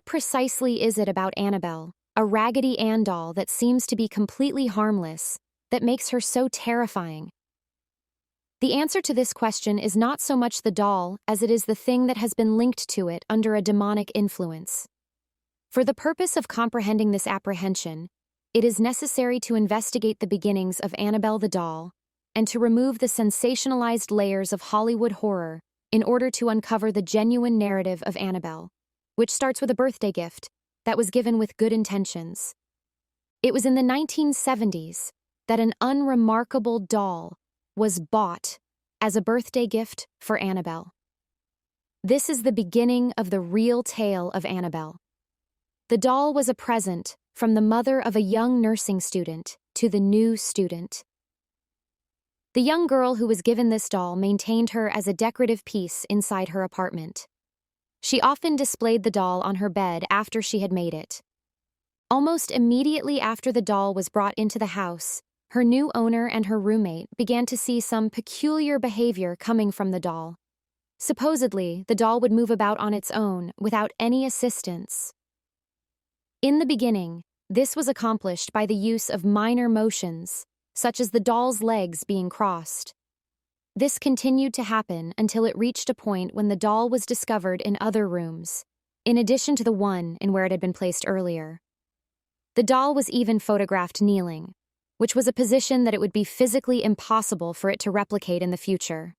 what precisely is it about Annabelle, a Raggedy Ann doll that seems to be completely harmless, that makes her so terrifying? The answer to this question is not so much the doll as it is the thing that has been linked to it under a demonic influence. For the purpose of comprehending this apprehension, it is necessary to investigate the beginnings of Annabelle the doll and to remove the sensationalized layers of Hollywood horror in order to uncover the genuine narrative of Annabelle, which starts with a birthday gift that was given with good intentions. It was in the 1970s that an unremarkable doll was bought as a birthday gift for Annabelle. This is the beginning of the real tale of Annabelle. The doll was a present from the mother of a young nursing student to the new student. The young girl who was given this doll maintained her as a decorative piece inside her apartment. She often displayed the doll on her bed after she had made it. Almost immediately after the doll was brought into the house, her new owner and her roommate began to see some peculiar behavior coming from the doll. Supposedly, the doll would move about on its own without any assistance. In the beginning, this was accomplished by the use of minor motions, such as the doll's legs being crossed. This continued to happen until it reached a point when the doll was discovered in other rooms, in addition to the one in where it had been placed earlier. The doll was even photographed kneeling, which was a position that it would be physically impossible for it to replicate in the future.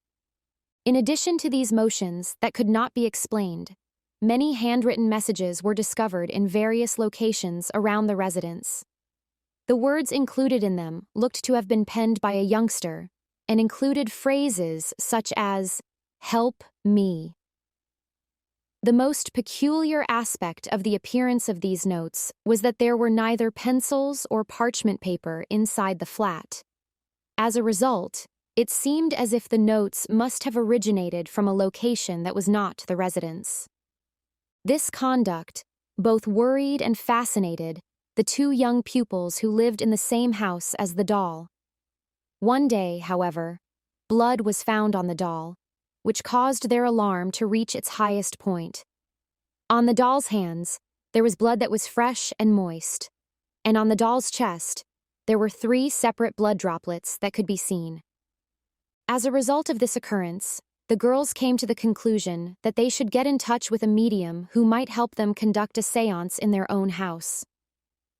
In addition to these motions that could not be explained, many handwritten messages were discovered in various locations around the residence. The words included in them looked to have been penned by a youngster and included phrases such as, "Help me." The most peculiar aspect of the appearance of these notes was that there were neither pencils or parchment paper inside the flat. As a result, it seemed as if the notes must have originated from a location that was not the residence. This conduct both worried and fascinated the two young pupils who lived in the same house as the doll. One day, however, blood was found on the doll, which caused their alarm to reach its highest point. On the doll's hands, there was blood that was fresh and moist, and on the doll's chest, there were 3 separate blood droplets that could be seen. As a result of this occurrence, the girls came to the conclusion that they should get in touch with a medium who might help them conduct a séance in their own house.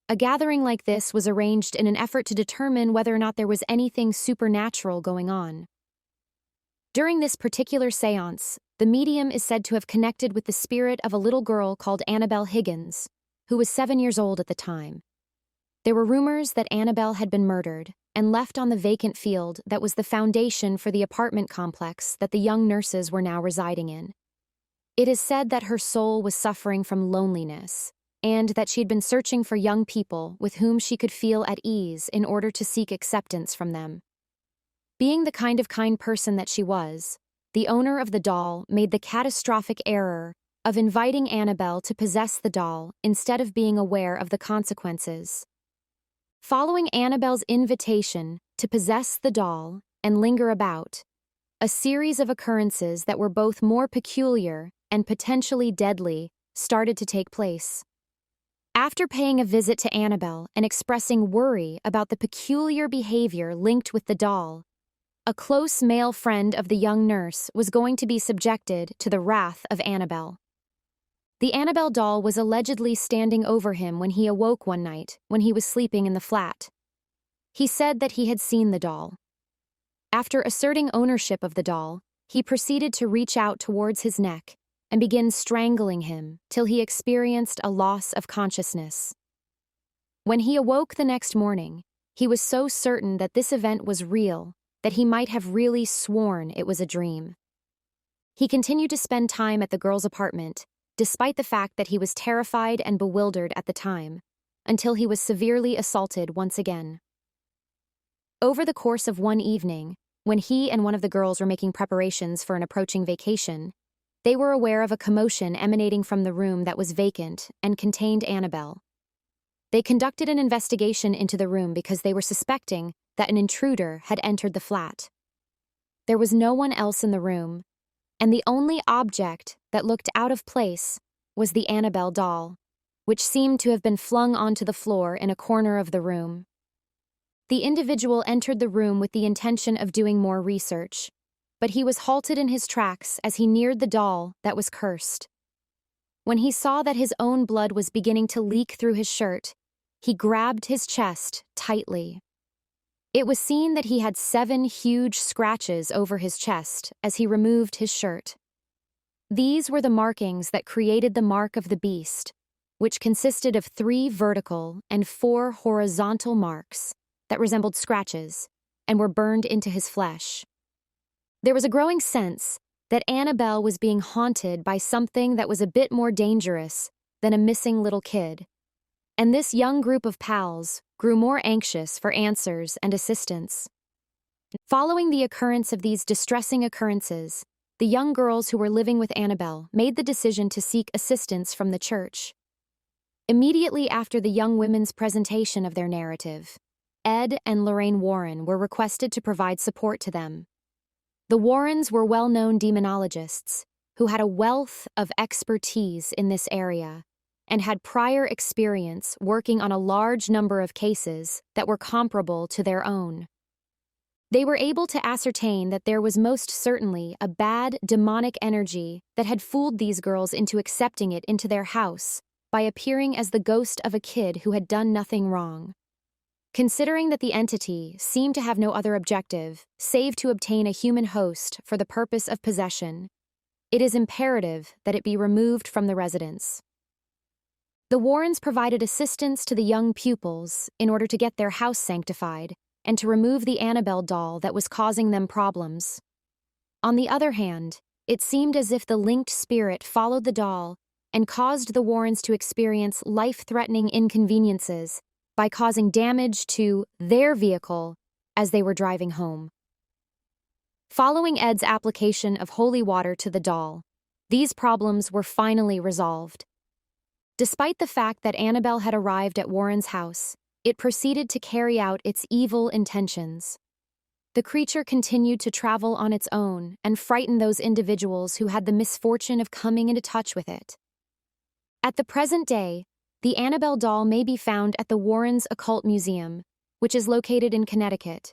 A gathering like this was arranged in an effort to determine whether or not there was anything supernatural going on. During this particular séance, the medium is said to have connected with the spirit of a little girl called Annabelle Higgins, who was 7 years old at the time. There were rumors that Annabelle had been murdered and left on the vacant field that was the foundation for the apartment complex that the young nurses were now residing in. It is said that her soul was suffering from loneliness, and that she had been searching for young people with whom she could feel at ease in order to seek acceptance from them. Being the kind person that she was, the owner of the doll made the catastrophic error of inviting Annabelle to possess the doll instead of being aware of the consequences. Following Annabelle's invitation to possess the doll and linger about, a series of occurrences that were both more peculiar and potentially deadly started to take place. After paying a visit to Annabelle and expressing worry about the peculiar behavior linked with the doll, a close male friend of the young nurse was going to be subjected to the wrath of Annabelle. The Annabelle doll was allegedly standing over him when he awoke one night when he was sleeping in the flat. He said that he had seen the doll. After asserting ownership of the doll, he proceeded to reach out towards his neck and begin strangling him till he experienced a loss of consciousness. When he awoke the next morning, he was so certain that this event was real that he might have really sworn it was a dream. He continued to spend time at the girl's apartment, despite the fact that he was terrified and bewildered at the time, until he was severely assaulted once again. Over the course of one evening, when he and one of the girls were making preparations for an approaching vacation, they were aware of a commotion emanating from the room that was vacant and contained Annabelle. They conducted an investigation into the room because they were suspecting that an intruder had entered the flat. There was no one else in the room, and the only object that looked out of place was the Annabelle doll, which seemed to have been flung onto the floor in a corner of the room. The individual entered the room with the intention of doing more research, but he was halted in his tracks as he neared the doll that was cursed. When he saw that his own blood was beginning to leak through his shirt, he grabbed his chest tightly. It was seen that he had 7 huge scratches over his chest as he removed his shirt. These were the markings that created the mark of the beast, which consisted of 3 vertical and 4 horizontal marks that resembled scratches and were burned into his flesh. There was a growing sense that Annabelle was being haunted by something that was a bit more dangerous than a missing little kid, and this young group of pals grew more anxious for answers and assistance. Following the occurrence of these distressing occurrences, the young girls who were living with Annabelle made the decision to seek assistance from the church. Immediately after the young women's presentation of their narrative, Ed and Lorraine Warren were requested to provide support to them. The Warrens were well-known demonologists who had a wealth of expertise in this area and had prior experience working on a large number of cases that were comparable to their own. They were able to ascertain that there was most certainly a bad demonic energy that had fooled these girls into accepting it into their house by appearing as the ghost of a kid who had done nothing wrong. Considering that the entity seemed to have no other objective save to obtain a human host for the purpose of possession, it is imperative that it be removed from the residence. The Warrens provided assistance to the young pupils in order to get their house sanctified and to remove the Annabelle doll that was causing them problems. On the other hand, it seemed as if the linked spirit followed the doll and caused the Warrens to experience life-threatening inconveniences by causing damage to their vehicle as they were driving home. Following Ed's application of holy water to the doll, these problems were finally resolved. Despite the fact that Annabelle had arrived at Warren's house, it proceeded to carry out its evil intentions. The creature continued to travel on its own and frighten those individuals who had the misfortune of coming into touch with it. At the present day, the Annabelle doll may be found at the Warrens Occult Museum, which is located in Connecticut.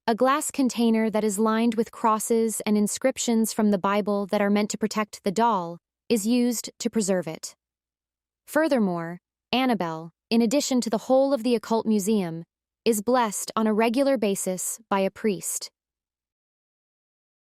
A glass container that is lined with crosses and inscriptions from the Bible that are meant to protect the doll is used to preserve it. Furthermore, Annabelle, in addition to the whole of the occult museum, is blessed on a regular basis by a priest.